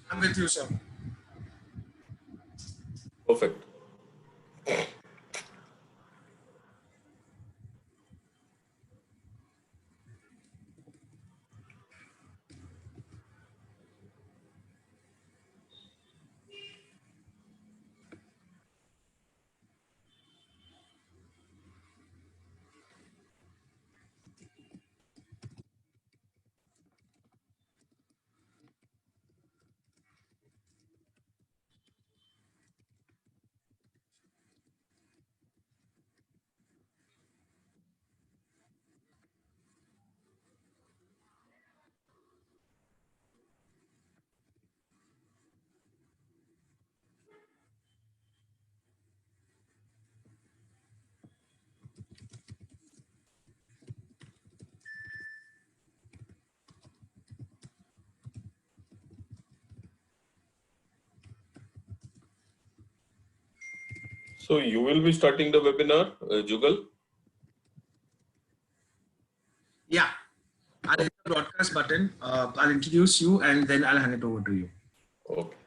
I'm with you, sir. Perfect. So you will be starting the webinar, Jugal? Yeah, I'll hit the broadcast button. I'll introduce you and then I'll hand it over to you. Okay.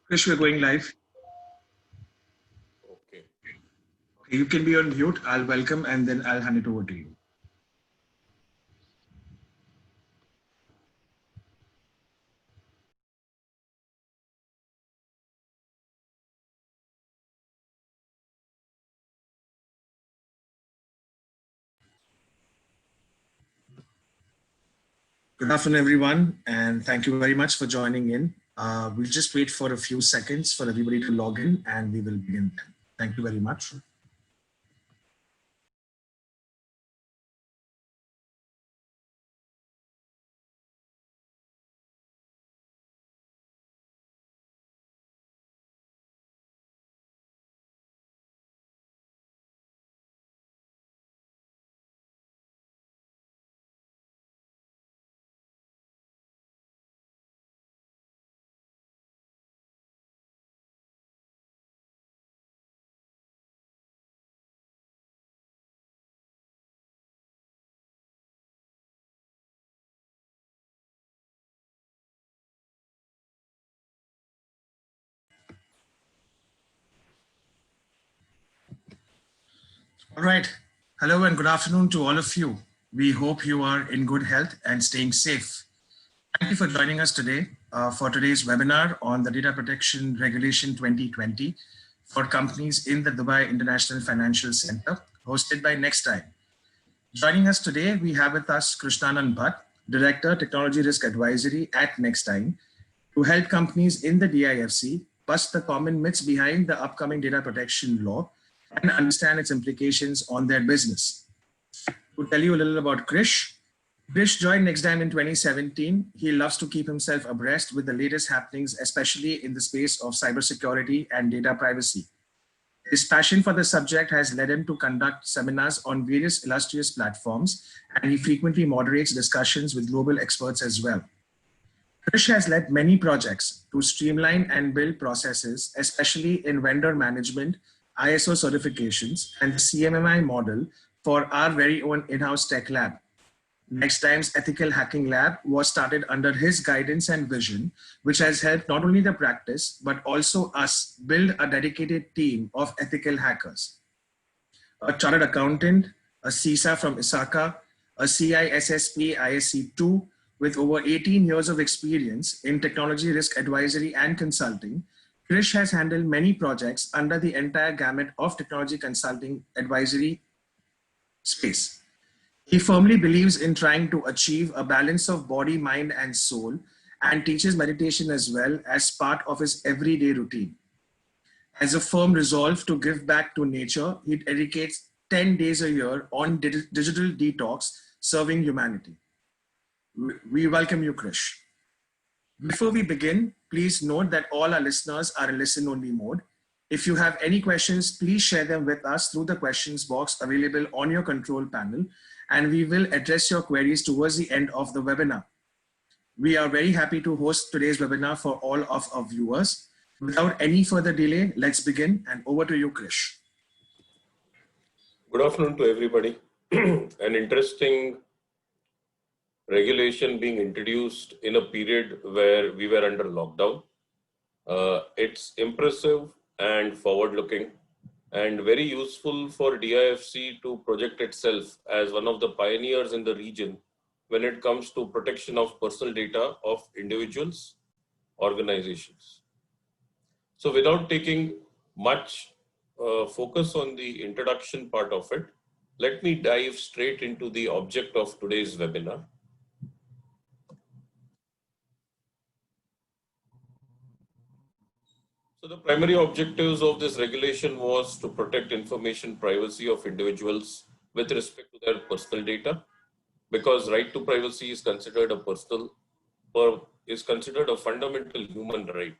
Krish, we're going live. Okay. Okay, you can be on mute. I'll welcome and then I'll hand it over to you. Good afternoon, everyone, and thank you very much for joining in. We'll just wait for a few seconds for everybody to log in and we will begin then. Thank you very much. All right. Hello and good afternoon to all of you. We hope you are in good health and staying safe. Thank you for joining us today for today's webinar on the Data Protection Regulation 2020 for companies in the Dubai International Financial Center, hosted by Nextime. Joining us today, we have with us Krishnanand Bhatt, Director, Technology Risk Advisory at Nextime, to help companies in the DIFC bust the common myths behind the upcoming data protection law and understand its implications on their business. To tell you a little about Krish, Krish joined Nextime in 2017. He loves to keep himself abreast with the latest happenings, especially in the space of cybersecurity and data privacy. His passion for the subject has led him to conduct seminars on various illustrious platforms, and he frequently moderates discussions with global experts as well. Krish has led many projects to streamline and build processes, especially in vendor management, ISO certifications, and the CMMI model for our very own in-house tech lab. Nextime's Ethical Hacking Lab was started under his guidance and vision, which has helped not only the practice, but also us build a dedicated team of ethical hackers. A chartered accountant, a CISA from ISACA, a CISSP ISC2 with over 18 years of experience in technology risk advisory and consulting, Krish has handled many projects under the entire gamut of technology consulting advisory space. He firmly believes in trying to achieve a balance of body, mind, and soul, and teaches meditation as well as part of his everyday routine. As a firm resolve to give back to nature, he dedicates 10 days a year on digital detox, serving humanity. We welcome you, Krish. Before we begin, please note that all our listeners are in listen-only mode. If you have any questions, please share them with us through the questions box available on your control panel, and we will address your queries towards the end of the webinar. We are very happy to host today's webinar for all of our viewers. Without any further delay, let's begin, and over to you, Krish. Good afternoon to everybody. An interesting regulation being introduced in a period where we were under lockdown. It's impressive and forward-looking and very useful for DIFC to project itself as one of the pioneers in the region when it comes to protection of personal data of individuals, organizations. So without taking much focus on the introduction part of it, let me dive straight into the object of today's webinar. So the primary objectives of this regulation was to protect information privacy of individuals with respect to their personal data, because right to privacy is considered a fundamental human right.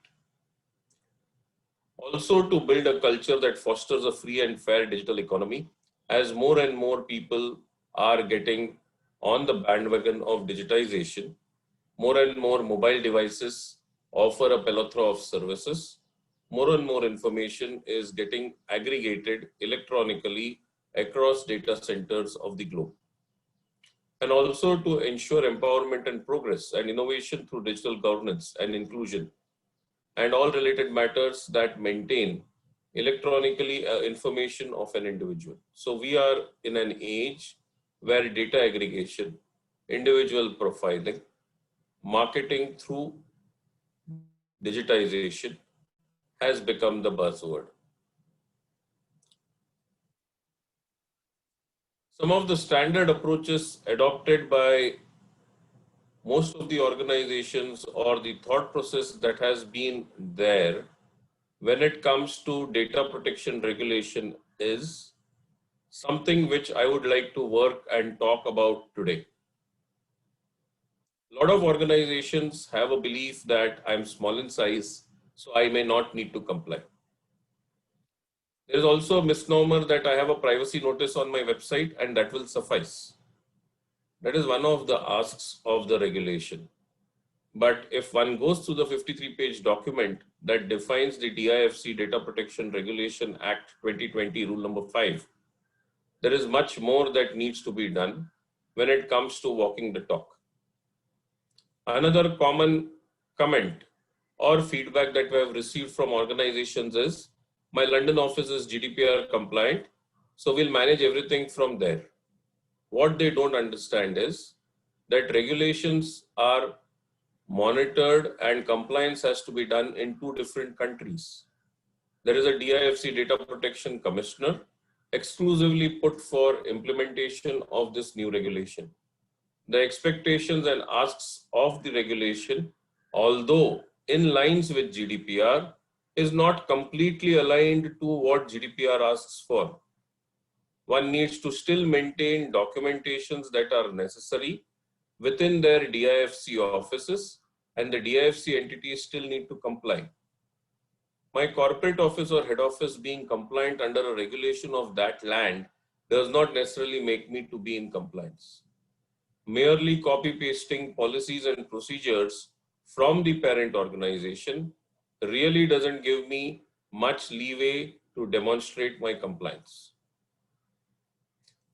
Also to build a culture that fosters a free and fair digital economy, as more and more people are getting on the bandwagon of digitization. More and more mobile devices offer a plethora of services. More and more information is getting aggregated electronically across data centers of the globe. And also to ensure empowerment and progress and innovation through digital governance and inclusion, and all related matters that maintain electronically information of an individual. So we are in an age where data aggregation, individual profiling, marketing through digitization has become the buzzword. Some of the standard approaches adopted by most of the organizations or the thought process that has been there when it comes to data protection regulation is something which I would like to work and talk about today. A lot of organizations have a belief that I'm small in size, so I may not need to comply. There is also a misnomer that I have a privacy notice on my website and that will suffice. That is one of the asks of the regulation. But if one goes through the 53-page document that defines the DIFC Data Protection Regulation Act 2020 Rule number 5, there is much more that needs to be done when it comes to walking the talk. Another common comment or feedback that we have received from organizations is, my London office is GDPR compliant, so we'll manage everything from there. What they don't understand is that regulations are monitored and compliance has to be done in 2 different countries. There is a DIFC Data Protection Commissioner exclusively put for implementation of this new regulation. The expectations and asks of the regulation, although in lines with GDPR, is not completely aligned to what GDPR asks for. One needs to still maintain documentations that are necessary within their DIFC offices, and the DIFC entities still need to comply. My corporate office or head office being compliant under a regulation of that land does not necessarily make me to be in compliance. Merely copy pasting policies and procedures from the parent organization really doesn't give me much leeway to demonstrate my compliance.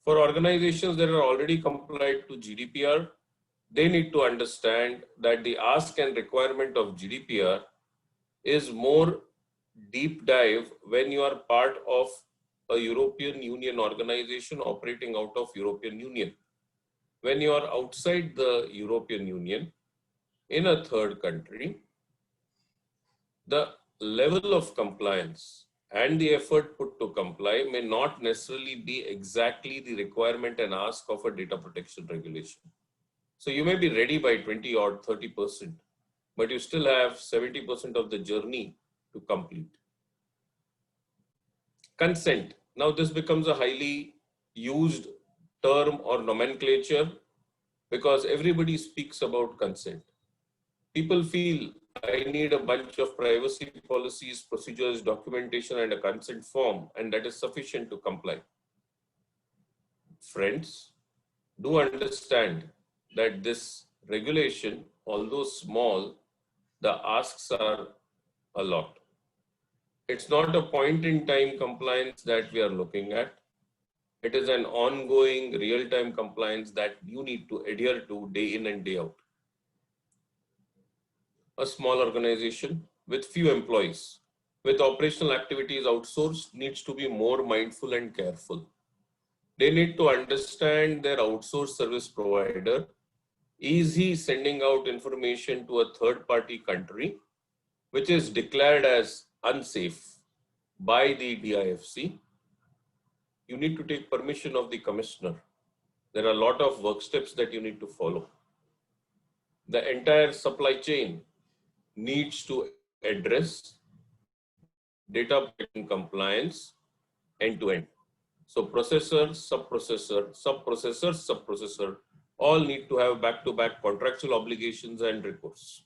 For organizations that are already compliant to GDPR, they need to understand that the ask and requirement of GDPR is more deep dive when you are part of a European Union organization operating out of European Union. When you are outside the European Union in a third country, the level of compliance and the effort put to comply may not necessarily be exactly the requirement and ask of a data protection regulation. So you may be ready by 20 or 30%, but you still have 70% of the journey to complete. Consent. Now this becomes a highly used term or nomenclature because everybody speaks about consent. People feel I need a bunch of privacy policies, procedures, documentation, and a consent form, and that is sufficient to comply. Friends, do understand that this regulation, although small, the asks are a lot. It's not a point in time compliance that we are looking at. It is an ongoing real-time compliance that you need to adhere to day in and day out. A small organization with few employees, with operational activities outsourced, needs to be more mindful and careful. They need to understand their outsourced service provider. Is he sending out information to a third-party country, which is declared as unsafe by the DIFC? You need to take permission of the commissioner. There are a lot of work steps that you need to follow. The entire supply chain needs to address data protection compliance end to end. So processor, subprocessor, subprocessor, subprocessor, all need to have back-to-back contractual obligations and recourse.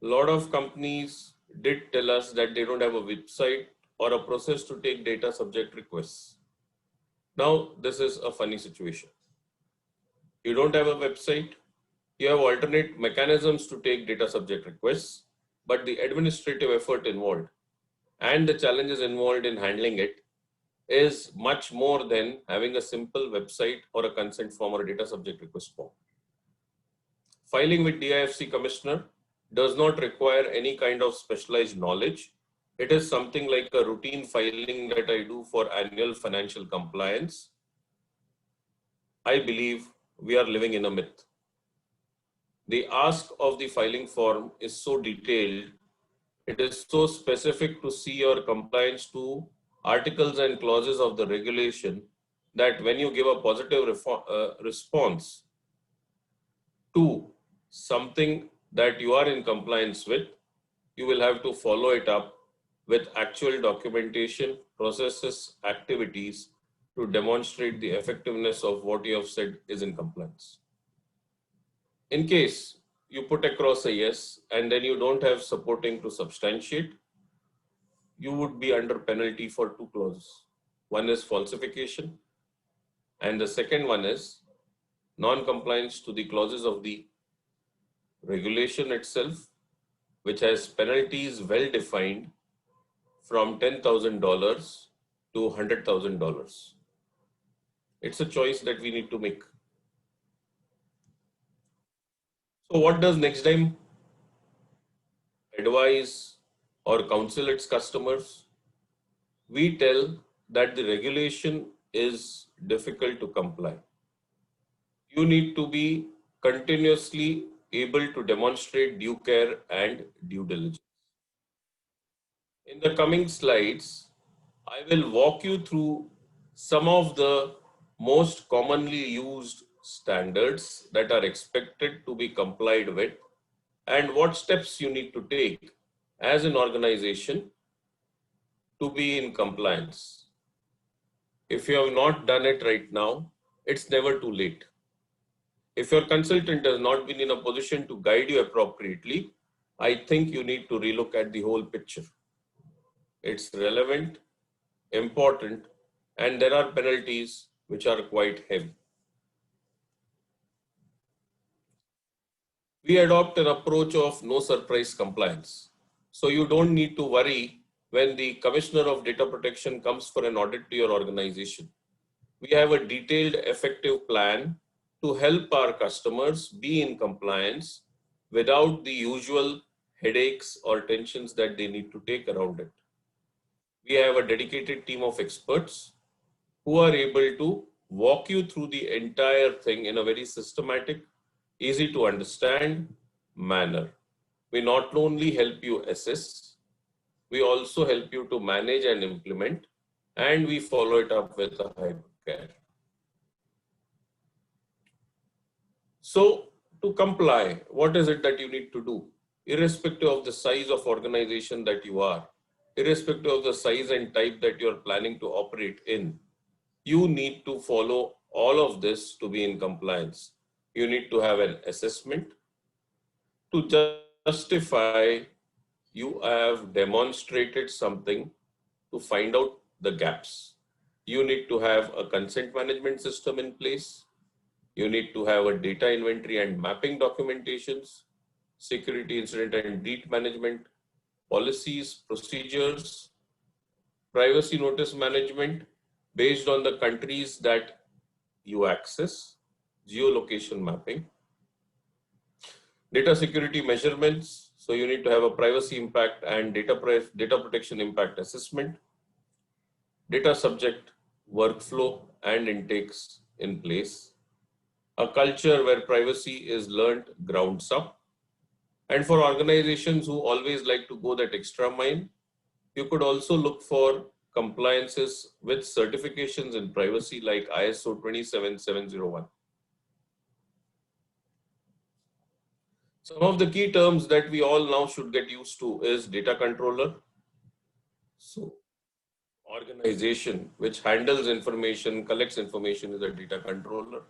A lot of companies did tell us that they don't have a website or a process to take data subject requests. Now, this is a funny situation. You don't have a website, you have alternate mechanisms to take data subject requests, but the administrative effort involved and the challenges involved in handling it is much more than having a simple website or a consent form or a data subject request form. Filing with DIFC Commissioner does not require any kind of specialized knowledge. It is something like a routine filing that I do for annual financial compliance. I believe we are living in a myth. The ask of the filing form is so detailed, it is so specific to see your compliance to articles and clauses of the regulation that when you give a positive response, to something that you are in compliance with, you will have to follow it up with actual documentation, processes, activities to demonstrate the effectiveness of what you have said is in compliance. In case you put across a yes and then you don't have supporting to substantiate, you would be under penalty for two clauses. One is falsification, and the second one is non-compliance to the clauses of the regulation itself, which has penalties well defined from $10,000 to $100,000. It's a choice that we need to make. So what does Nextdime advise or counsel its customers? We tell that the regulation is difficult to comply. You need to be continuously able to demonstrate due care and due diligence. In the coming slides, I will walk you through some of the most commonly used standards that are expected to be complied with and what steps you need to take as an organization to be in compliance. If you have not done it right now, it's never too late. If your consultant has not been in a position to guide you appropriately, I think you need to relook at the whole picture. It's relevant, important, and there are penalties which are quite heavy. We adopt an approach of no surprise compliance. So you don't need to worry when the Commissioner of Data Protection comes for an audit to your organization. We have a detailed, effective plan to help our customers be in compliance without the usual headaches or tensions that they need to take around it. We have a dedicated team of experts who are able to walk you through the entire thing in a very systematic, easy to understand manner. We not only help you assess, we also help you to manage and implement, and we follow it up with a high care. So to comply, what is it that you need to do? Irrespective of the size of organization that you are, irrespective of the size and type that you're planning to operate in, you need to follow all of this to be in compliance. You need to have an assessment to justify you have demonstrated something to find out the gaps. You need to have a consent management system in place. You need to have a data inventory and mapping documentations, security incident and breach management, policies, procedures, privacy notice management based on the countries that you access, geolocation mapping, data security measurements. So you need to have a privacy impact and data protection impact assessment, data subject workflow and intakes in place, a culture where privacy is learned grounds up. And for organizations who always like to go that extra mile, you could also look for compliances with certifications in privacy like ISO 27701. Some of the key terms that we all now should get used to is data controller. So organization which handles information, collects information is a data controller.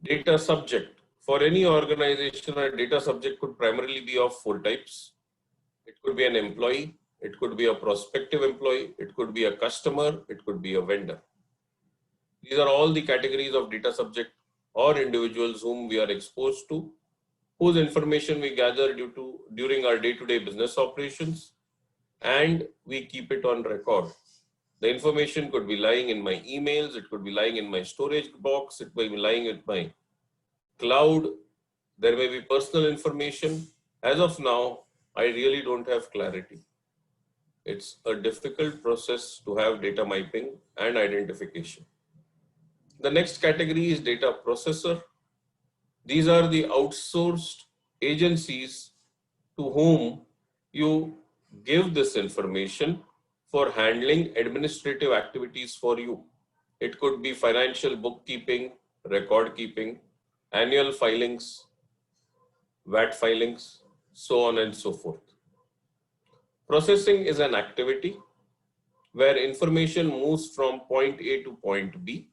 Data subject. For any organization, a data subject could primarily be of four types. It could be an employee, it could be a prospective employee, it could be a customer, it could be a vendor. These are all the categories of data subject or individuals whom we are exposed to, whose information we gather during our day-to-day business operations, and we keep it on record. The information could be lying in my emails, it could be lying in my storage box, it may be lying in my cloud, there may be personal information. As of now, I really don't have clarity. It's a difficult process to have data mapping and identification. The next category is data processor. These are the outsourced agencies to whom you give this information for handling administrative activities for you. It could be financial bookkeeping, record keeping, annual filings, VAT filings, so on and so forth. Processing is an activity where information moves from point A to point B,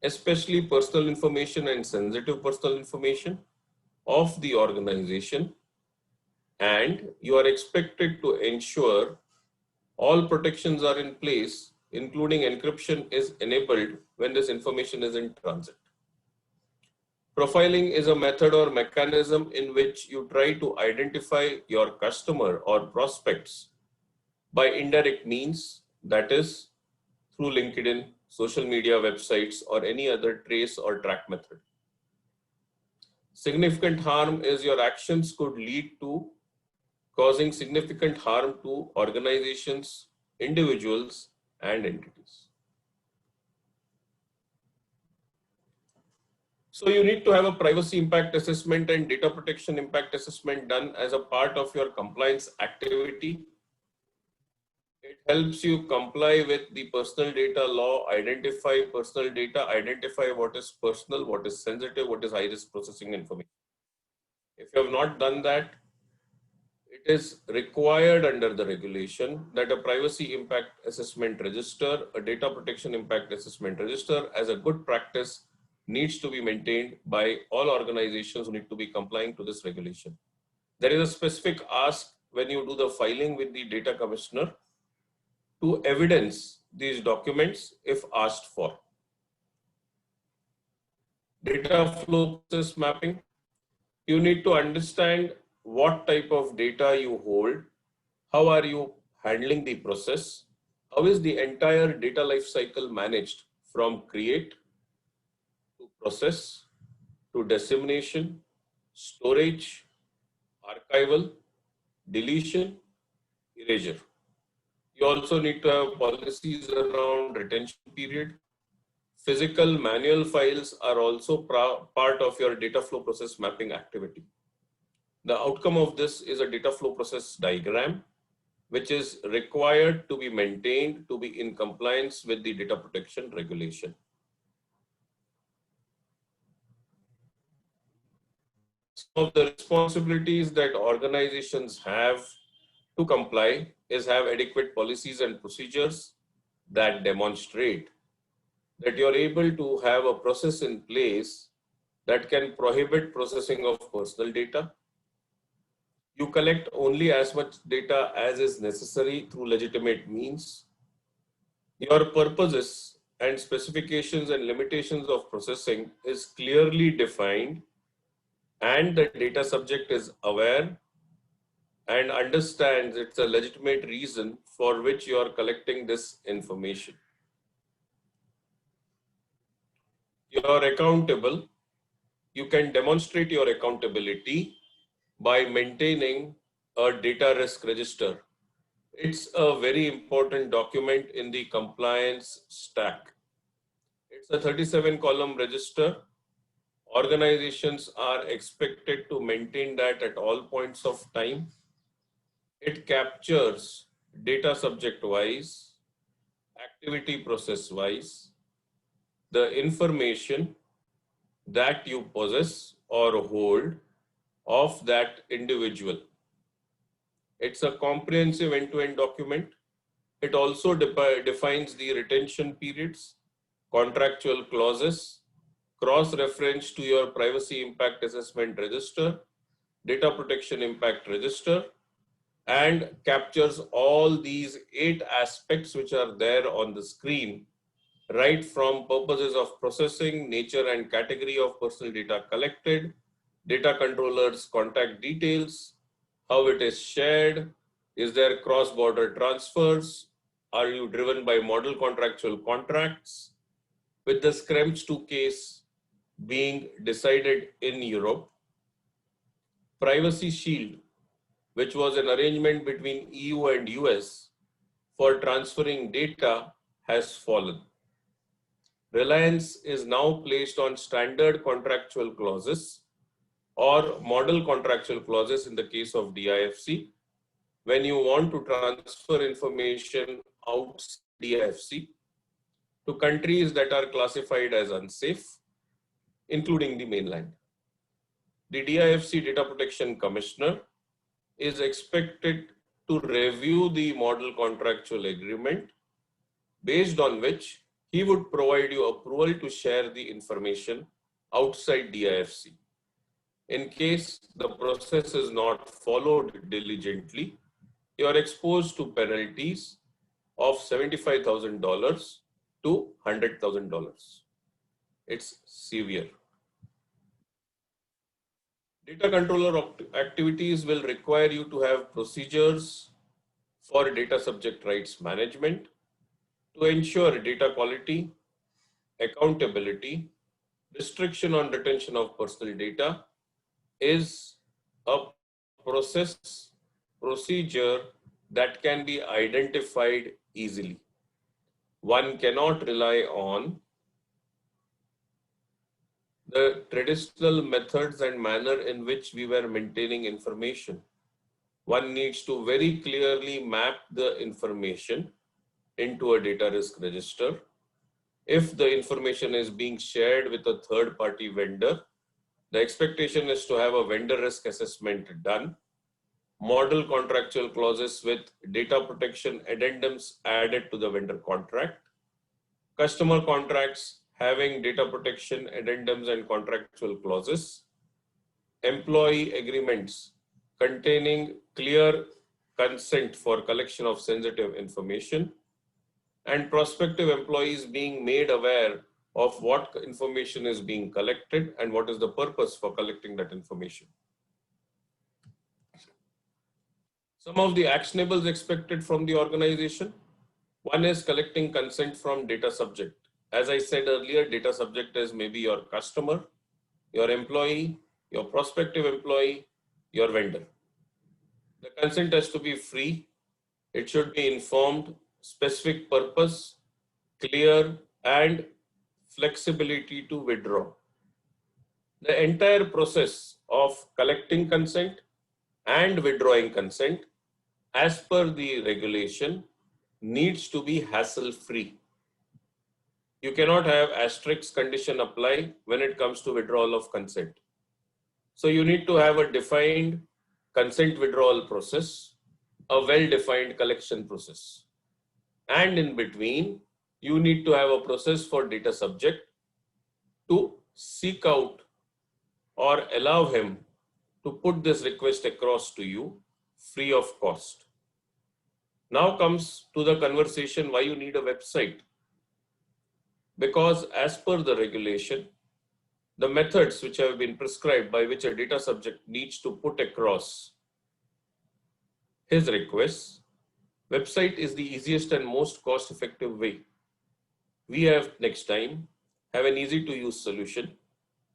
especially personal information and sensitive personal information of the organization, and you are expected to ensure all protections are in place, including encryption is enabled when this information is in transit. Profiling is a method or mechanism in which you try to identify your customer or prospects by indirect means, that is, through LinkedIn, social media websites, or any other trace or track method. Significant harm is your actions could lead to causing significant harm to organizations, individuals, and entities. So you need to have a privacy impact assessment and data protection impact assessment done as a part of your compliance activity. It helps you comply with the personal data law, identify personal data, identify what is personal, what is sensitive, what is high risk processing information. If you have not done that, it is required under the regulation that a privacy impact assessment register, a data protection impact assessment register as a good practice needs to be maintained by all organizations who need to be complying to this regulation. There is a specific ask when you do the filing with the data commissioner to evidence these documents if asked for. Data flow process mapping. You need to understand what type of data you hold, how are you handling the process, how is the entire data life cycle managed from create to process to dissemination, storage, archival, deletion, erasure. You also need to have policies around retention period. Physical manual files are also part of your data flow process mapping activity. The outcome of this is a data flow process diagram, which is required to be maintained to be in compliance with the data protection regulation. Some of the responsibilities that organizations have to comply is have adequate policies and procedures that demonstrate that you're able to have a process in place that can prohibit processing of personal data. You collect only as much data as is necessary through legitimate means. Your purposes and specifications and limitations of processing is clearly defined, and the data subject is aware and understands it's a legitimate reason for which you are collecting this information. You are accountable. You can demonstrate your accountability by maintaining a data risk register. It's a very important document in the compliance stack. It's a 37-column register. Organizations are expected to maintain that at all points of time. It captures data subject wise, activity process wise, the information that you possess or hold of that individual. It's a comprehensive end-to-end document. It also defines the retention periods, contractual clauses, cross-reference to your privacy impact assessment register, data protection impact register, and captures all these 8 aspects which are there on the screen, right from purposes of processing, nature and category of personal data collected, data controller's contact details, how it is shared, is there cross-border transfers, are you driven by model contractual contracts, with the Schrems II case being decided in Europe. Privacy Shield, which was an arrangement between EU and US for transferring data, has fallen. Reliance is now placed on standard contractual clauses or model contractual clauses in the case of DIFC. When you want to transfer information outside DIFC to countries that are classified as unsafe, including the mainland. The DIFC Data Protection Commissioner is expected to review the model contractual agreement, based on which he would provide you approval to share the information outside DIFC. In case the process is not followed diligently, you are exposed to penalties of $75,000 to $100,000. It's severe. Data controller activities will require you to have procedures for data subject rights management to ensure data quality, accountability, restriction on retention of personal data is a procedure that can be identified easily. One cannot rely on the traditional methods and manner in which we were maintaining information. One needs to very clearly map the information into a data risk register. If the information is being shared with a third-party vendor, the expectation is to have a vendor risk assessment done, model contractual clauses with data protection addendums added to the vendor contract, customer contracts having data protection addendums and contractual clauses, employee agreements containing clear consent for collection of sensitive information, and prospective employees being made aware of what information is being collected and what is the purpose for collecting that information. Some of the actionables expected from the organization. One is collecting consent from data subject. As I said earlier, data subject is maybe your customer, your employee, your prospective employee, your vendor. The consent has to be free. It should be informed, specific purpose, clear, and flexibility to withdraw. The entire process of collecting consent and withdrawing consent, as per the regulation, needs to be hassle-free. You cannot have asterisk condition apply when it comes to withdrawal of consent. So you need to have a defined consent withdrawal process, a well-defined collection process. And in between, you need to have a process for data subject to seek out or allow him to put this request across to you free of cost. Now comes to the conversation why you need a website. Because as per the regulation, the methods which have been prescribed by which a data subject needs to put across his requests, website is the easiest and most cost-effective way. We have next time have an easy to use solution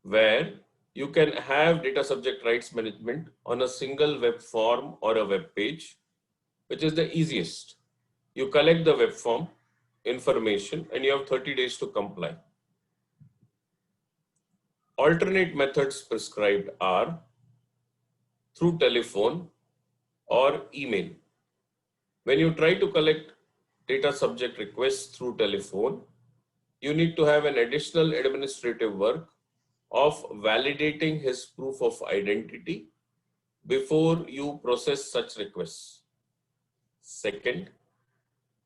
where you can have data subject rights management on a single web form or a web page, which is the easiest. You collect the web form information and you have 30 days to comply. Alternate methods prescribed are through telephone or email. When you try to collect data subject requests through telephone, you need to have an additional administrative work of validating his proof of identity before you process such requests. Second,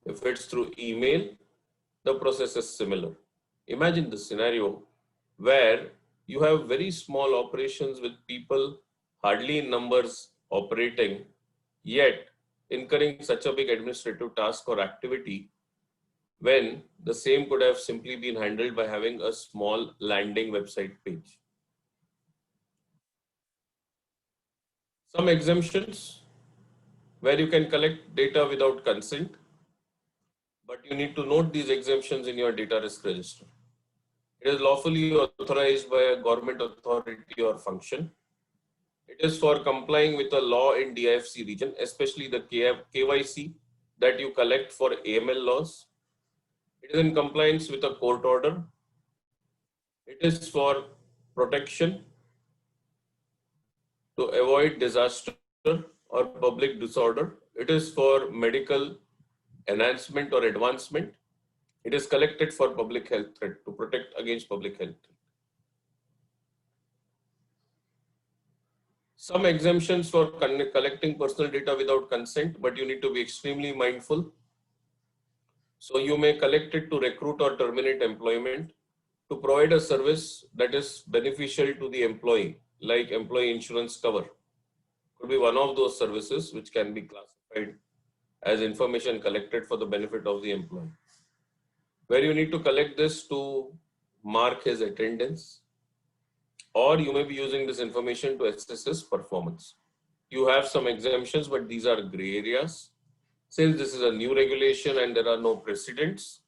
if it's through email, the process is similar. Imagine the scenario where you have very small operations with people hardly in numbers operating, yet incurring such a big administrative task or activity when the same could have simply been handled by having a small landing website page. Some exemptions where you can collect data without consent, but you need to note these exemptions in your data risk register. It is lawfully authorized by a government authority or function. It is for complying with a law in DIFC region, especially the KYC that you collect for AML laws. It is in compliance with a court order. It is for protection to avoid disaster or public disorder. It is for medical enhancement or advancement. It is collected for public health threat, to protect against public health threat. Some exemptions for collecting personal data without consent, but you need to be extremely mindful. So you may collect it to recruit or terminate employment, to provide a service that is beneficial to the employee, like employee insurance cover. Could be one of those services which can be classified as information collected for the benefit of the employee. Where you need to collect this to mark his attendance, or you may be using this information to assess his performance. You have some exemptions, but these are gray areas. Since this is a new regulation and there are no precedents,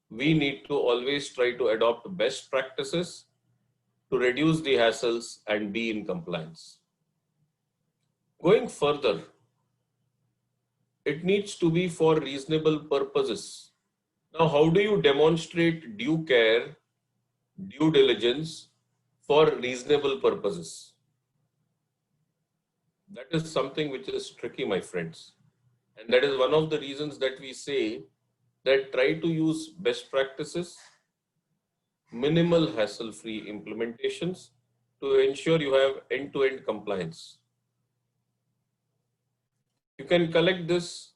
we need to always try to adopt best practices to reduce the hassles and be in compliance. Going further, it needs to be for reasonable purposes. Now, how do you demonstrate due care, due diligence for reasonable purposes? That is something which is tricky, my friends. And that is one of the reasons that we say that try to use best practices, minimal hassle-free implementations to ensure you have end-to-end compliance. You can collect this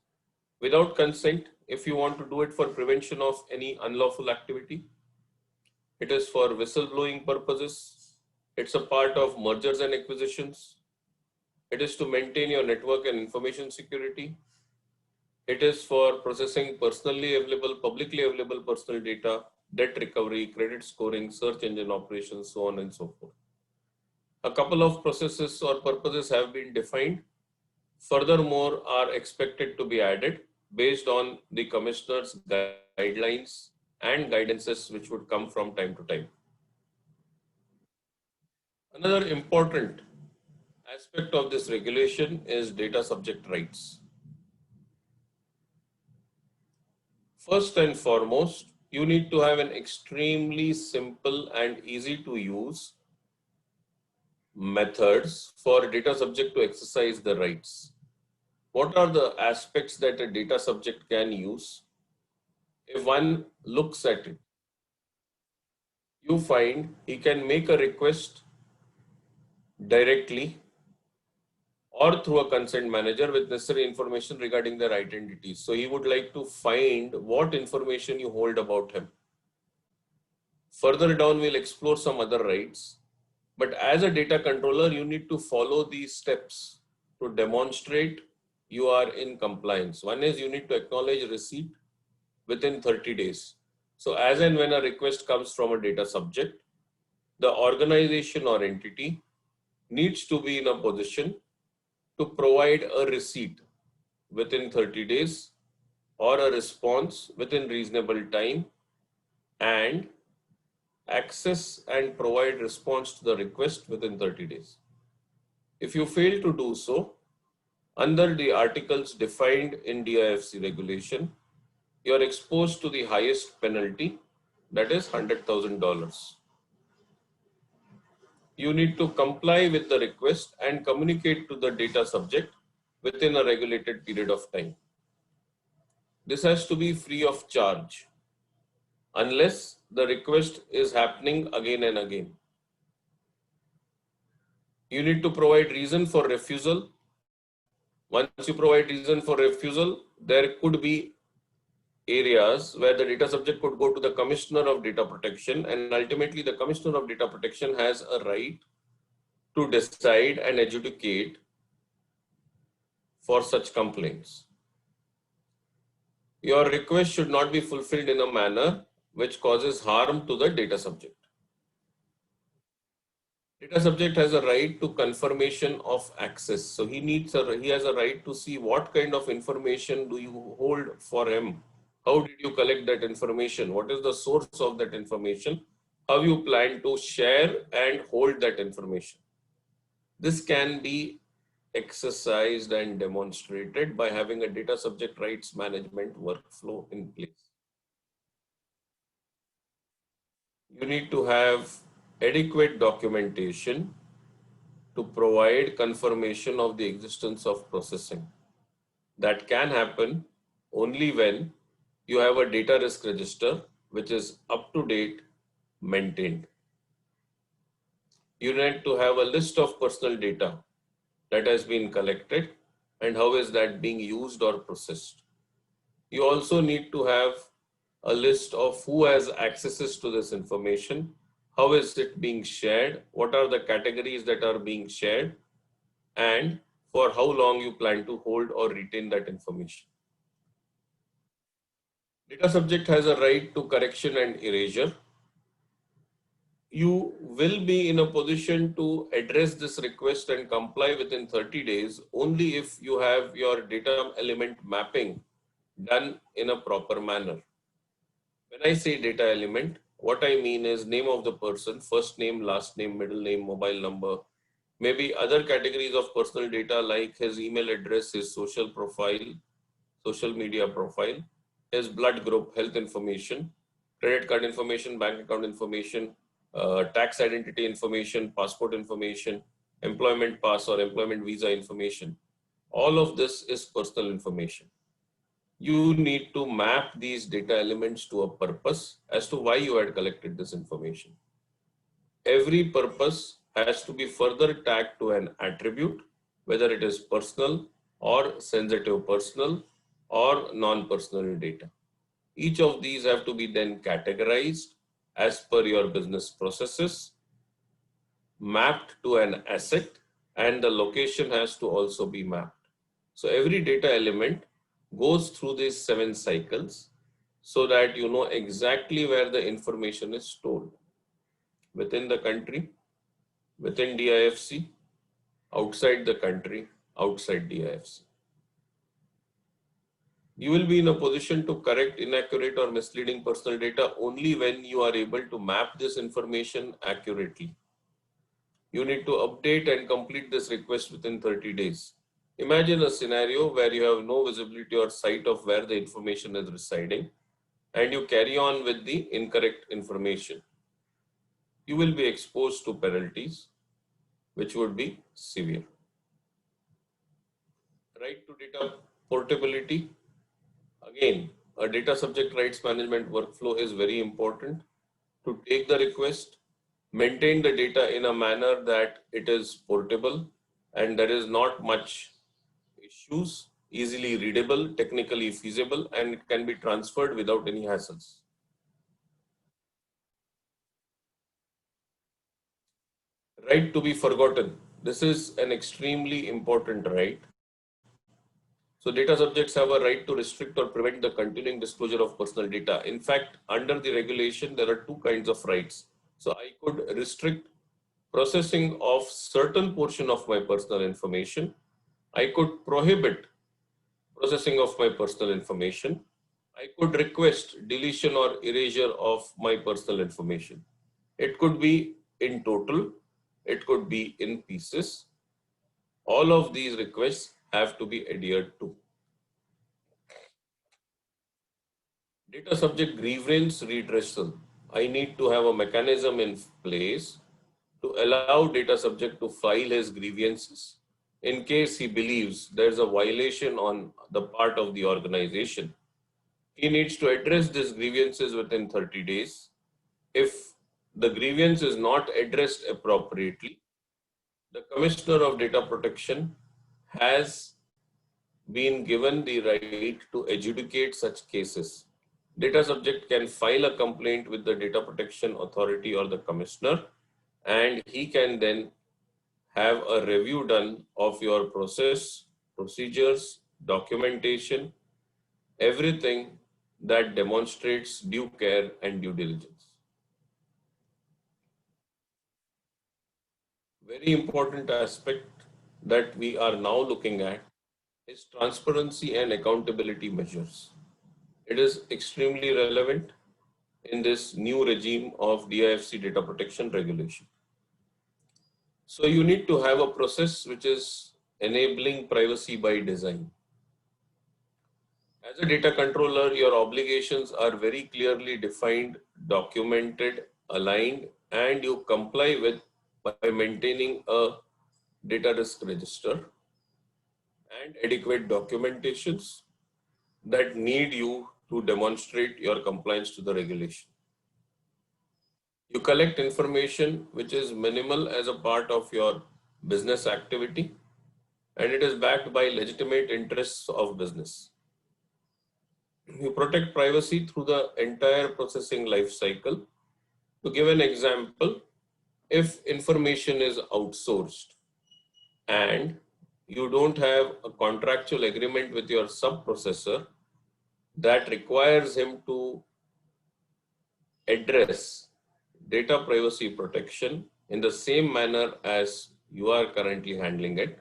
without consent if you want to do it for prevention of any unlawful activity. It is for whistleblowing purposes. It's a part of mergers and acquisitions. It is to maintain your network and information security. It is for processing publicly available personal data, debt recovery, credit scoring, search engine operations, so on and so forth. A couple of processes or purposes have been defined. Furthermore, are expected to be added based on the commissioner's guidelines and guidances which would come from time to time. Another important aspect of this regulation is data subject rights. First and foremost, you need to have an extremely simple and easy to use methods for data subject to exercise the rights. What are the aspects that a data subject can use? If one looks at it, you find he can make a request directly or through a consent manager with necessary information regarding their identities. So he would like to find what information you hold about him. Further down, we'll explore some other rights. But as a data controller, you need to follow these steps to demonstrate you are in compliance. One is you need to acknowledge receipt within 30 days. So as and when a request comes from a data subject, the organization or entity needs to be in a position to provide a receipt within 30 days or a response within reasonable time and access and provide response to the request within 30 days. If you fail to do so, under the articles defined in DIFC regulation, you are exposed to the highest penalty, that is $100,000. You need to comply with the request and communicate to the data subject within a regulated period of time. This has to be free of charge unless the request is happening again and again. You need to provide reason for refusal. Once you provide reason for refusal, there could be areas where the data subject could go to the Commissioner of Data Protection, and ultimately the Commissioner of Data Protection has a right to decide and adjudicate for such complaints. Your request should not be fulfilled in a manner which causes harm to the data subject. Data subject has a right to confirmation of access. So he has a right to see what kind of information do you hold for him. How did you collect that information? What is the source of that information? How you plan to share and hold that information? This can be exercised and demonstrated by having a data subject rights management workflow in place. You need to have adequate documentation to provide confirmation of the existence of processing. That can happen only when you have a data risk register which is up to date, maintained. You need to have a list of personal data that has been collected and how is that being used or processed. You also need to have a list of who has accesses to this information, how is it being shared, what are the categories that are being shared, and for how long you plan to hold or retain that information. Data subject has a right to correction and erasure. You will be in a position to address this request and comply within 30 days only if you have your data element mapping done in a proper manner. When I say data element, what I mean is name of the person, first name, last name, middle name, mobile number, maybe other categories of personal data like his email address, his social profile, social media profile, his blood group, health information, credit card information, bank account information, tax identity information, passport information, employment pass or employment visa information. All of this is personal information. You need to map these data elements to a purpose as to why you had collected this information. Every purpose has to be further tagged to an attribute, whether it is personal or sensitive personal or non-personal data. Each of these have to be then categorized as per your business processes, mapped to an asset, and the location has to also be mapped. So every data element goes through these 7 cycles so that you know exactly where the information is stored within the country, within DIFC, outside the country, outside DIFC. You will be in a position to correct inaccurate or misleading personal data only when you are able to map this information accurately. You need to update and complete this request within 30 days. Imagine a scenario where you have no visibility or sight of where the information is residing and you carry on with the incorrect information. You will be exposed to penalties, which would be severe. Right to data portability. Again, a data subject rights management workflow is very important to take the request, maintain the data in a manner that it is portable and there is not much issues, easily readable, technically feasible, and it can be transferred without any hassles. Right to be forgotten. This is an extremely important right. So data subjects have a right to restrict or prevent the continuing disclosure of personal data. In fact, under the regulation, there are 2 kinds of rights. So I could restrict processing of certain portion of my personal information. I could prohibit processing of my personal information. I could request deletion or erasure of my personal information. It could be in total, it could be in pieces. All of these requests have to be adhered to. Data subject grievance redressal. I need to have a mechanism in place to allow data subject to file his grievances in case he believes there's a violation on the part of the organization. He needs to address these grievances within 30 days. If the grievance is not addressed appropriately, the Commissioner of Data Protection has been given the right to adjudicate such cases. Data subject can file a complaint with the Data Protection Authority or the Commissioner, and he can then have a review done of your process, procedures, documentation, everything that demonstrates due care and due diligence. Very important aspect that we are now looking at is transparency and accountability measures. It is extremely relevant in this new regime of DIFC data protection regulation. So you need to have a process which is enabling privacy by design. As a data controller, your obligations are very clearly defined, documented, aligned, and you comply with by maintaining a data risk register and adequate documentations that need you to demonstrate your compliance to the regulation. You collect information which is minimal as a part of your business activity. and it is backed by legitimate interests of business. You protect privacy through the entire processing life cycle. To give an example, if information is outsourced and you don't have a contractual agreement with your sub-processor that requires him to address data privacy protection in the same manner as you are currently handling it,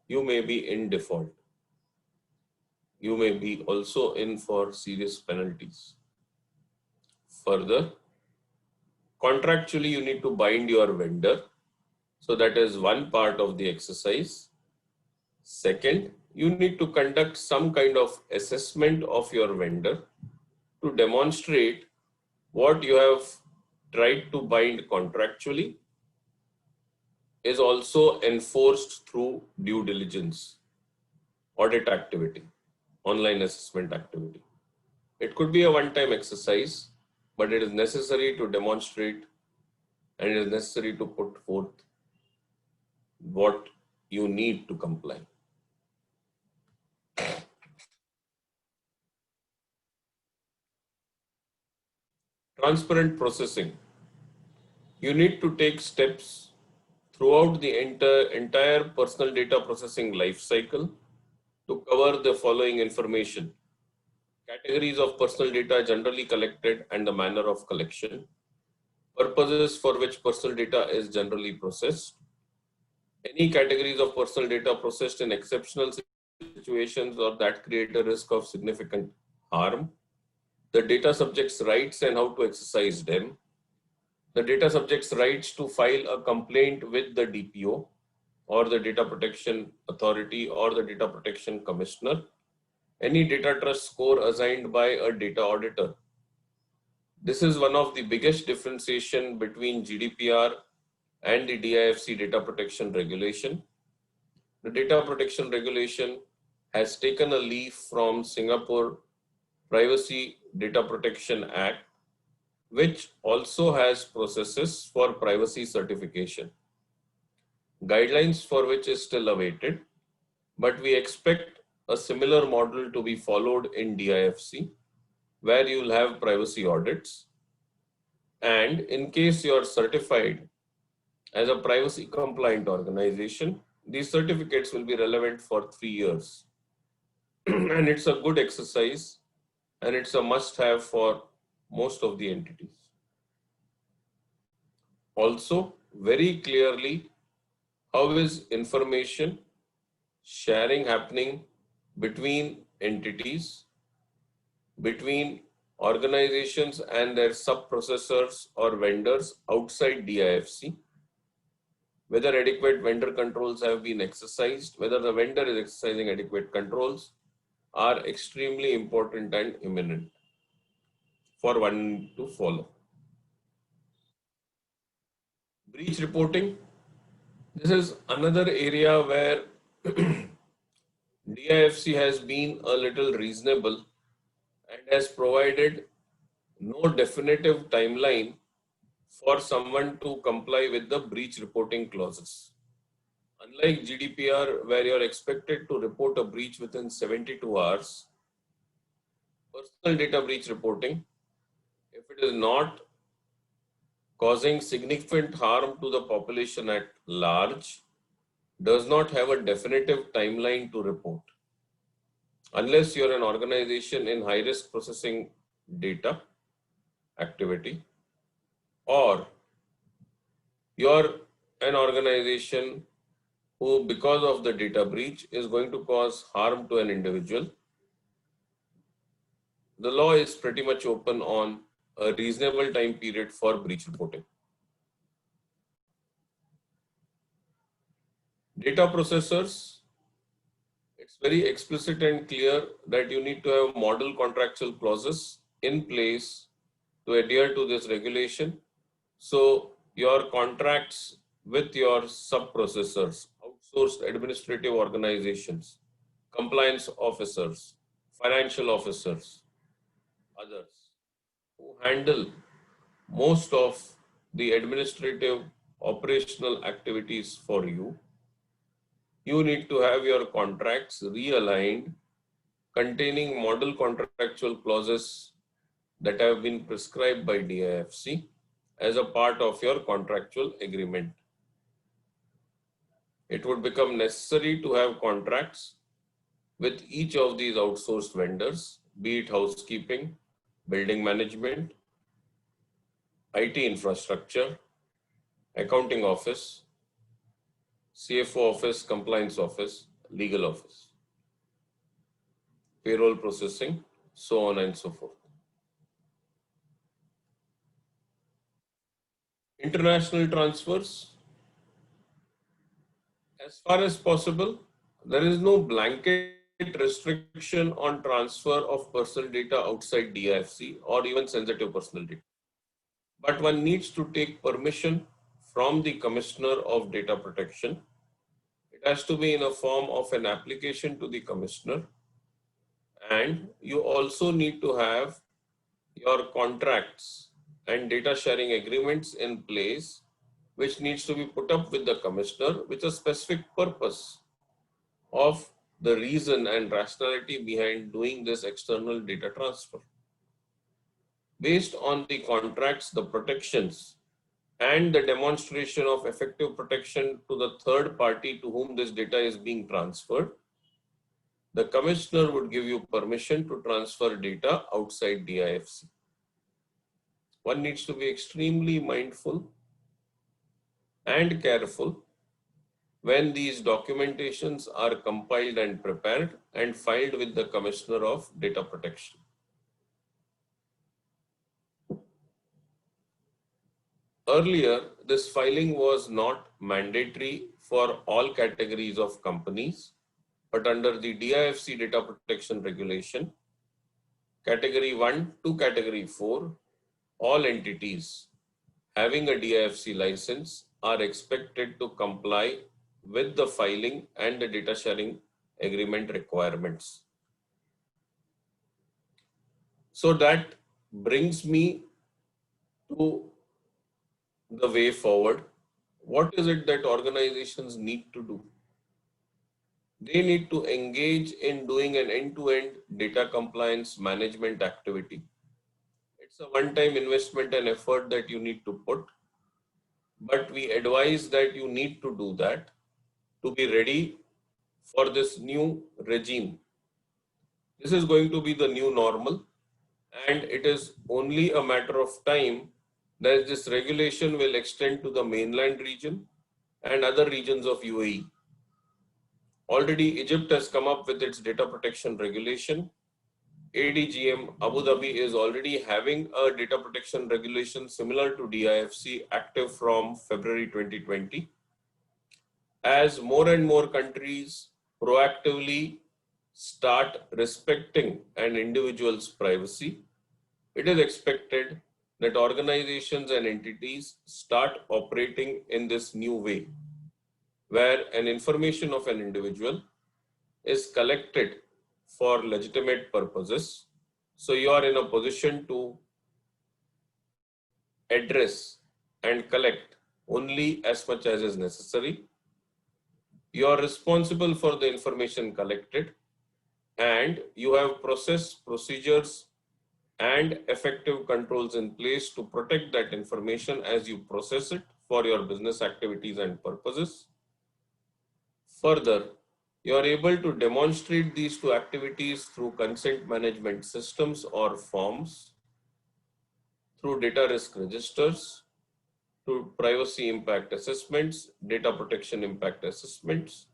you may be in default. You may be also in for serious penalties. Further, contractually, you need to bind your vendor. So that is one part of the exercise. Second, you need to conduct some kind of assessment of your vendor to demonstrate what you have tried to bind contractually is also enforced through due diligence, audit activity, online assessment activity. It could be a one-time exercise, but it is necessary to demonstrate and it is necessary to put forth what you need to comply. Transparent processing. You need to take steps throughout the entire personal data processing life cycle to cover the following information: categories of personal data generally collected and the manner of collection, purposes for which personal data is generally processed, any categories of personal data processed in exceptional situations or that create a risk of significant harm, the data subject's rights and how to exercise them, the data subject's rights to file a complaint with the DPO or the Data Protection Authority or the Data Protection Commissioner, any data trust score assigned by a data auditor. This is one of the biggest differentiation between GDPR and the DIFC data protection regulation. The data protection regulation has taken a leaf from Singapore Privacy Data Protection Act, which also has processes for privacy certification. Guidelines for which is still awaited, but we expect a similar model to be followed in DIFC, where you will have privacy audits. And in case you are certified as a privacy compliant organization, these certificates will be relevant for 3 years. And it's a good exercise and it's a must have for most of the entities. Also, very clearly, how is information sharing happening between entities, between organizations and their sub-processors or vendors outside DIFC, whether adequate vendor controls have been exercised, whether the vendor is exercising adequate controls, are extremely important and imminent for one to follow. Breach reporting. This is another area where DIFC has been a little reasonable and has provided no definitive timeline for someone to comply with the breach reporting clauses. Unlike GDPR, where you're expected to report a breach within 72 hours, personal data breach reporting, if it is not causing significant harm to the population at large, does not have a definitive timeline to report. Unless you're an organization in high risk processing data activity, or you're an organization who, because of the data breach, is going to cause harm to an individual, the law is pretty much open on a reasonable time period for breach reporting. Data processors, it's very explicit and clear that you need to have model contractual clauses in place to adhere to this regulation. So your contracts with your sub-processors, outsourced administrative organizations, compliance officers, financial officers, others who handle most of the administrative operational activities for you, you need to have your contracts realigned containing model contractual clauses that have been prescribed by DIFC as a part of your contractual agreement. It would become necessary to have contracts with each of these outsourced vendors, be it housekeeping, building management, IT infrastructure, accounting office, CFO office, compliance office, legal office, payroll processing, so on and so forth. International transfers, as far as possible, there is no blanket restriction on transfer of personal data outside DIFC or even sensitive personal data. But one needs to take permission from the Commissioner of Data Protection. It has to be in a form of an application to the Commissioner, and you also need to have your contracts and data sharing agreements in place, which needs to be put up with the Commissioner with a specific purpose of the reason and rationality behind doing this external data transfer. Based on the contracts, the protections, and the demonstration of effective protection to the third party to whom this data is being transferred, the Commissioner would give you permission to transfer data outside DIFC. One needs to be extremely mindful and careful when these documentations are compiled and prepared and filed with the Commissioner of Data Protection. Earlier, this filing was not mandatory for all categories of companies, but under the DIFC Data Protection Regulation, Category 1 to Category 4, all entities having a DIFC license are expected to comply with the filing and the data sharing agreement requirements. So that brings me to the way forward. What is it that organizations need to do? They need to engage in doing an end-to-end data compliance management activity. It's a one-time investment and effort that you need to put, but we advise that you need to do that to be ready for this new regime. This is going to be the new normal, and it is only a matter of time that this regulation will extend to the mainland region and other regions of UAE. Already Egypt has come up with its data protection regulation. ADGM Abu Dhabi is already having a data protection regulation similar to DIFC active from February 2020. As more and more countries proactively start respecting an individual's privacy, it is expected that organizations and entities start operating in this new way, where an information of an individual is collected for legitimate purposes. So you are in a position to address and collect only as much as is necessary. You are responsible for the information collected, and you have process, procedures, and effective controls in place to protect that information as you process it for your business activities and purposes. Further, you are able to demonstrate these two activities through consent management systems or forms, through data risk registers, through privacy impact assessments, data protection impact assessments.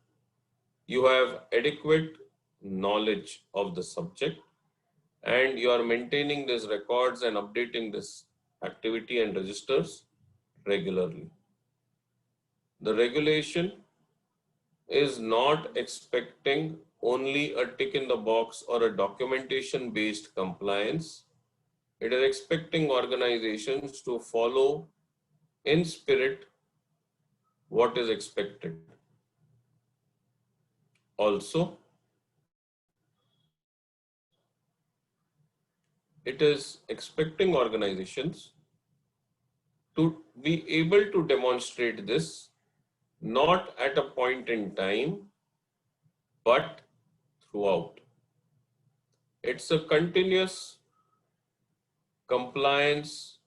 You have adequate knowledge of the subject, and you are maintaining these records and updating this activity and registers regularly. The regulation is not expecting only a tick in the box or a documentation based compliance. It is expecting organizations to follow in spirit what is expected. Also, it is expecting organizations to be able to demonstrate this not at a point in time, but throughout. It's a continuous compliance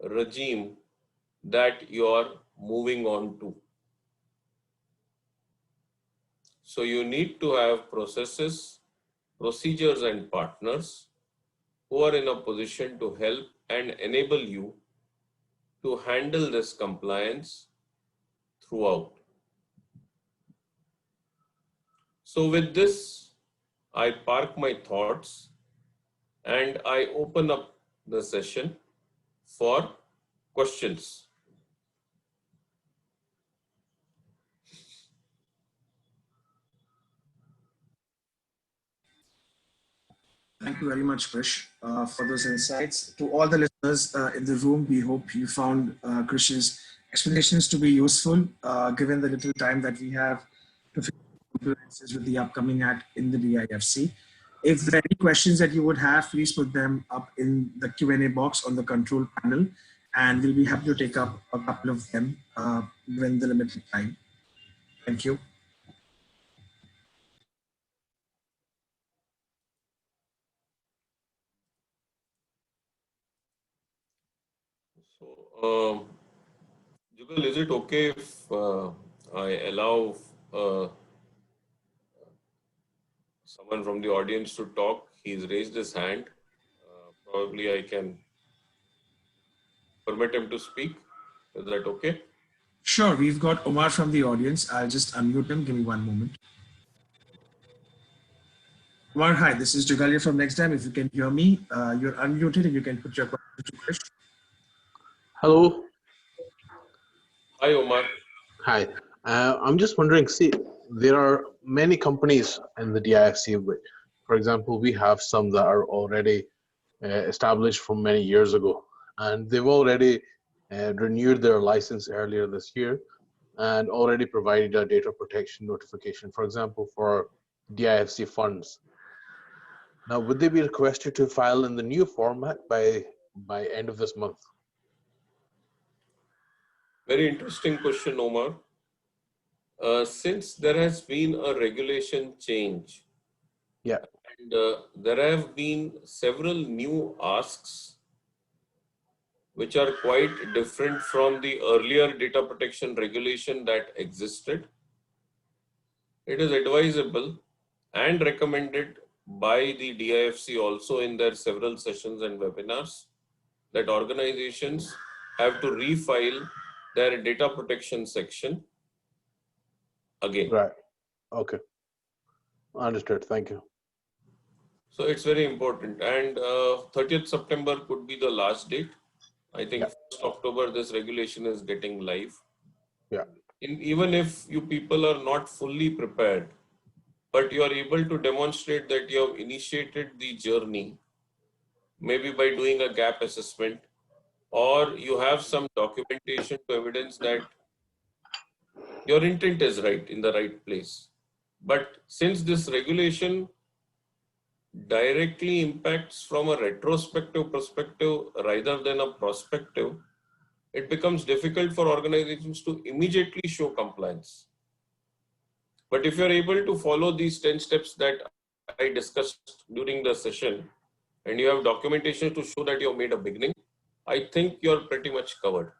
regime that you're moving on to. So you need to have processes, procedures, and partners who are in a position to help and enable you to handle this compliance throughout. So with this, I park my thoughts and I open up the session for questions. Thank you very much, Krish, for those insights. To all the listeners in the room, we hope you found Krish's explanations to be useful, given the little time that we have to figure out compliances with the upcoming act in the DIFC. If there are any questions that you would have, please put them up in the Q&A box on the control panel, and we'll be happy to take up a couple of them within the limited time. Thank you. So, Jugal, is it okay if I allow someone from the audience to talk? He's raised his hand. Probably I can permit him to speak. Is that okay? Sure, we've got Omar from the audience. I'll just unmute him. Give me one moment. Omar, hi, this is Jugalia from NextDime. If you can hear me, you're unmuted and you can put your question to Krish. Hello. Hi, Omar. Hi. I'm just wondering, see, there are many companies in the DIFC. For example, we have some that are already established from many years ago, and they've already renewed their license earlier this year and already provided a data protection notification, for example, for DIFC funds. Now, would they be requested to file in the new format by end of this month? Very interesting question, Omar. Since there has been a regulation change, Yeah. and there have been several new asks which are quite different from the earlier data protection regulation that existed, it is advisable and recommended by the DIFC also in their several sessions and webinars that organizations have to refile their data protection section again. Right. Okay. Understood. Thank you. So it's very important. And 30th September could be the last date. I think 1st October, this regulation is getting live. Yeah. Even if you people are not fully prepared, but you are able to demonstrate that you have initiated the journey, maybe by doing a gap assessment, or you have some documentation to evidence that your intent is right in the right place. But since this regulation directly impacts from a retrospective perspective rather than a prospective, it becomes difficult for organizations to immediately show compliance. But if you're able to follow these 10 steps that I discussed during the session, and you have documentation to show that you have made a beginning, I think you're pretty much covered.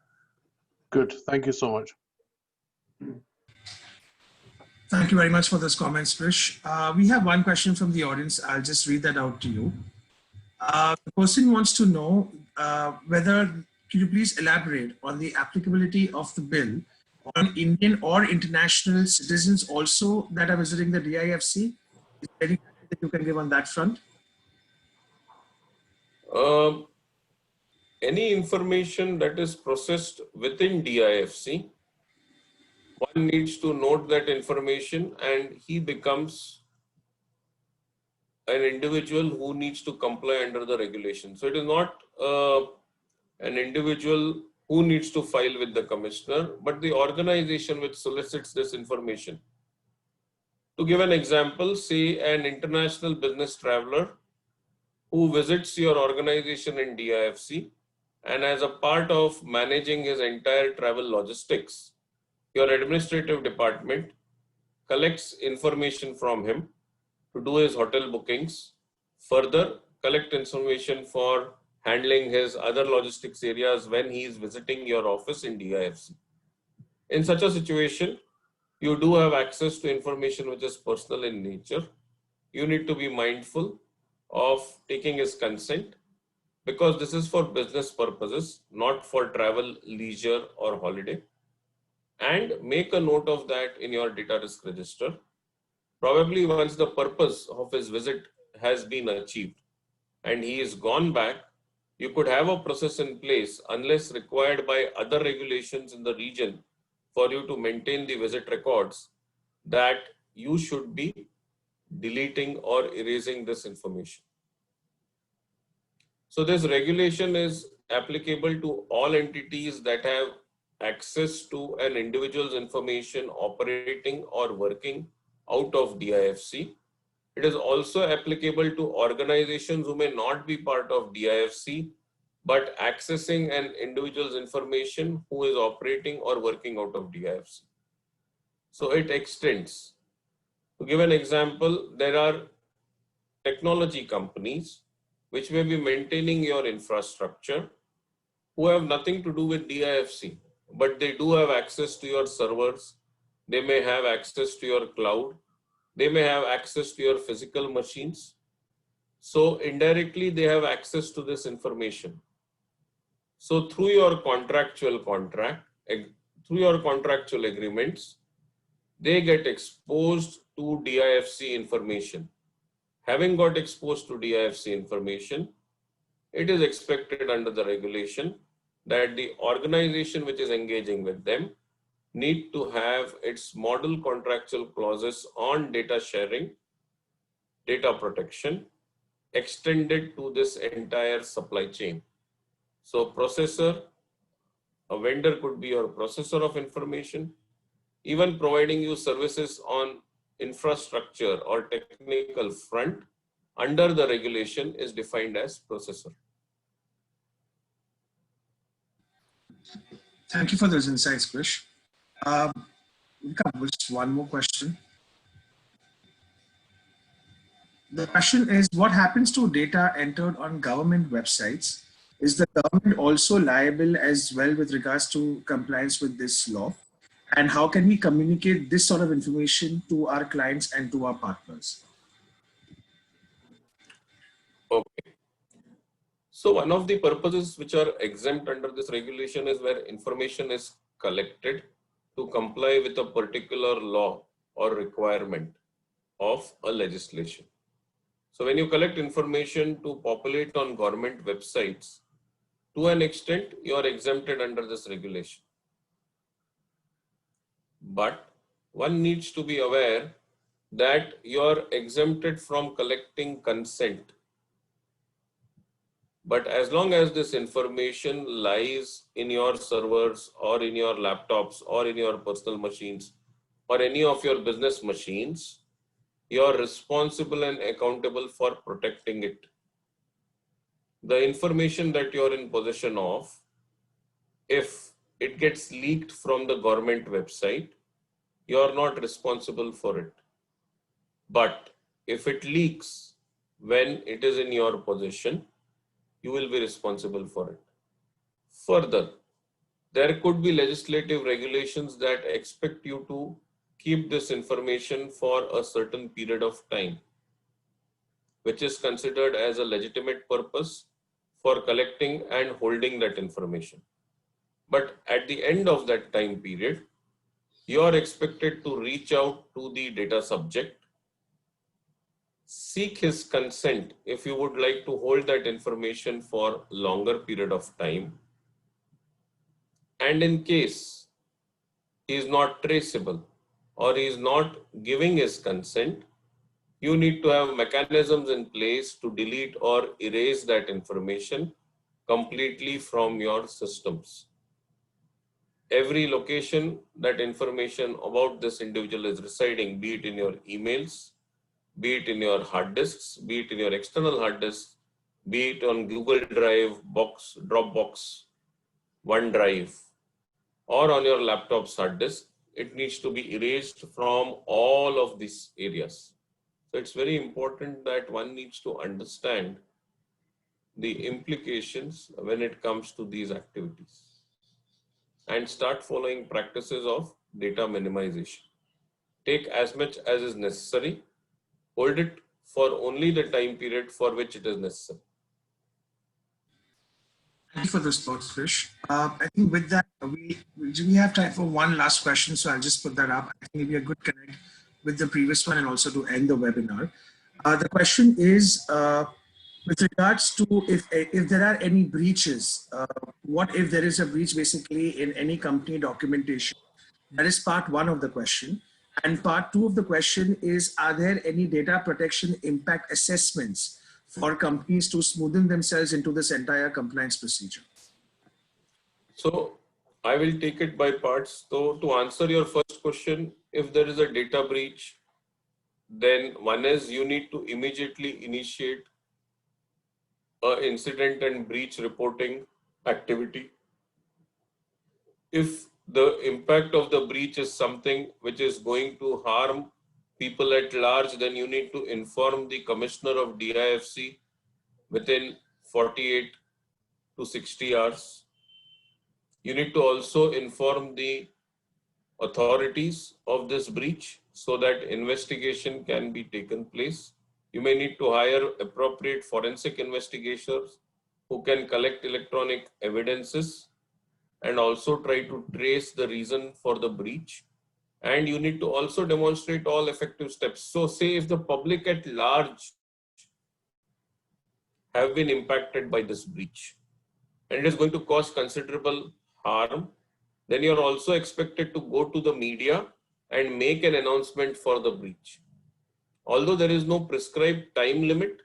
Good. Thank you so much. Thank you very much for those comments, Krish. We have one question from the audience. I'll just read that out to you. The person wants to know could you please elaborate on the applicability of the bill on Indian or international citizens also that are visiting the DIFC? Is there anything that you can give on that front? Any information that is processed within DIFC, one needs to note that information and he becomes an individual who needs to comply under the regulation. So it is not an individual who needs to file with the commissioner, but the organization which solicits this information. To give an example, say an international business traveler who visits your organization in DIFC, and as a part of managing his entire travel logistics, your administrative department collects information from him to do his hotel bookings, further collect information for handling his other logistics areas when he is visiting your office in DIFC. In such a situation, you do have access to information which is personal in nature. You need to be mindful of taking his consent, because this is for business purposes, not for travel, leisure or holiday. And make a note of that in your data risk register. Probably once the purpose of his visit has been achieved and he is gone back, you could have a process in place unless required by other regulations in the region for you to maintain the visit records, that you should be deleting or erasing this information. So this regulation is applicable to all entities that have access to an individual's information operating or working out of DIFC. It is also applicable to organizations who may not be part of DIFC, but accessing an individual's information who is operating or working out of DIFC. So it extends. To give an example, there are technology companies which may be maintaining your infrastructure who have nothing to do with DIFC, but they do have access to your servers. They may have access to your cloud. They may have access to your physical machines. So indirectly, they have access to this information. So through your contractual agreements, they get exposed to DIFC information. Having got exposed to DIFC information, it is expected under the regulation that the organization which is engaging with them need to have its model contractual clauses on data sharing, data protection, extended to this entire supply chain. So processor, a vendor could be your processor of information, even providing you services on infrastructure or technical front under the regulation is defined as processor. Thank you for those insights, Krish. Just one more question. The question is, what happens to data entered on government websites? Is the government also liable as well with regards to compliance with this law? And how can we communicate this sort of information to our clients and to our partners? Okay. So one of the purposes which are exempt under this regulation is where information is collected to comply with a particular law or requirement of a legislation. So when you collect information to populate on government websites, to an extent, you are exempted under this regulation. But one needs to be aware that you are exempted from collecting consent. But as long as this information lies in your servers or in your laptops or in your personal machines or any of your business machines, you are responsible and accountable for protecting it. The information that you are in possession of, if it gets leaked from the government website, you are not responsible for it. But if it leaks when it is in your possession, you will be responsible for it. Further, there could be legislative regulations that expect you to keep this information for a certain period of time, which is considered as a legitimate purpose for collecting and holding that information. But at the end of that time period, you are expected to reach out to the data subject, seek his consent if you would like to hold that information for longer period of time. And in case he is not traceable or he is not giving his consent, you need to have mechanisms in place to delete or erase that information completely from your systems. Every location that information about this individual is residing, be it in your emails, be it in your hard disks, be it in your external hard disks, be it on Google Drive, Dropbox, OneDrive, or on your laptop's hard disk, it needs to be erased from all of these areas. So it's very important that one needs to understand the implications when it comes to these activities and start following practices of data minimization. Take as much as is necessary, hold it for only the time period for which it is necessary. Thank you for those thoughts, Krish. I think with that, we have time for one last question, so I'll just put that up. I think it'll be a good connect with the previous one and also to end the webinar. The question is, with regards to if there are any breaches, what if there is a breach basically in any company documentation? That is part one of the question. And part two of the question is, are there any data protection impact assessments for companies to smoothen themselves into this entire compliance procedure? So I will take it by parts. So to answer your first question, if there is a data breach, then one is you need to immediately initiate an incident and breach reporting activity. If the impact of the breach is something which is going to harm people at large, then you need to inform the commissioner of DIFC within 48 to 60 hours. You need to also inform the authorities of this breach so that investigation can be taken place. You may need to hire appropriate forensic investigators who can collect electronic evidences and also try to trace the reason for the breach. And you need to also demonstrate all effective steps. So say if the public at large have been impacted by this breach and it is going to cause considerable harm, then you're also expected to go to the media and make an announcement for the breach. Although there is no prescribed time limit,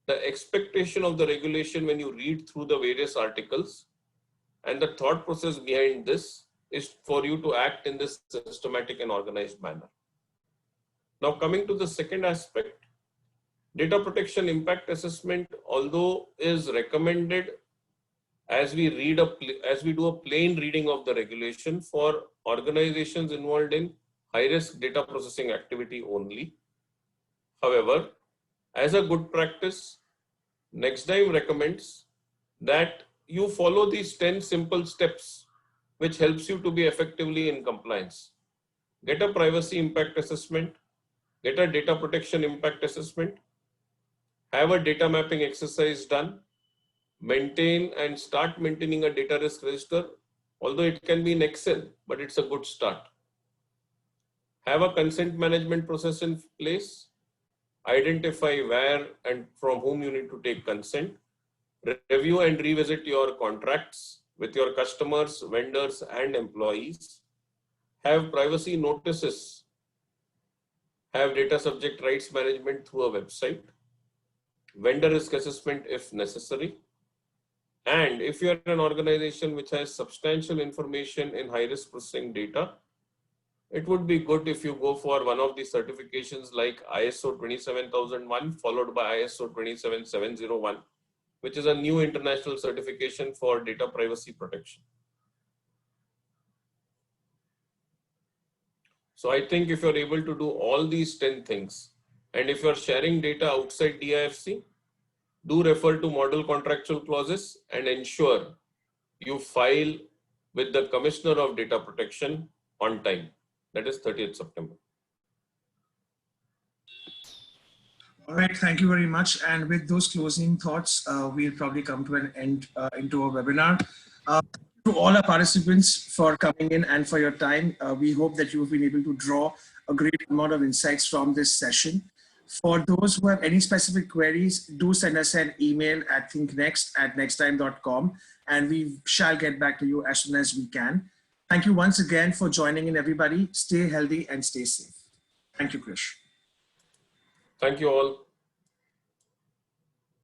the expectation of the regulation when you read through the various articles and the thought process behind this is for you to act in this systematic and organized manner. Now coming to the second aspect, data protection impact assessment, although is recommended as we do a plain reading of the regulation for organizations involved in high-risk data processing activity only. However, as a good practice, NextDime recommends that you follow these 10 simple steps, which helps you to be effectively in compliance. Get a privacy impact assessment, get a data protection impact assessment, have a data mapping exercise done, maintain and start maintaining a data risk register, although it can be in Excel, but it's a good start. Have a consent management process in place, identify where and from whom you need to take consent, review and revisit your contracts with your customers, vendors, and employees, have privacy notices, have data subject rights management through a website, vendor risk assessment if necessary. And if you're an organization which has substantial information in high-risk processing data, it would be good if you go for one of the certifications like ISO 27001 followed by ISO 27701, which is a new international certification for data privacy protection. So I think if you're able to do all these 10 things, and if you're sharing data outside DIFC, do refer to model contractual clauses and ensure you file with the Commissioner of Data Protection on time. That is 30th September. All right, thank you very much. And with those closing thoughts, we'll probably come to an end into our webinar. To all our participants for coming in and for your time. We hope that you've been able to draw a great amount of insights from this session. For those who have any specific queries, do send us an email at thinknext@nextdime.com and we shall get back to you as soon as we can. Thank you once again for joining in, everybody. Stay healthy and stay safe. Thank you, Krish. Thank you all.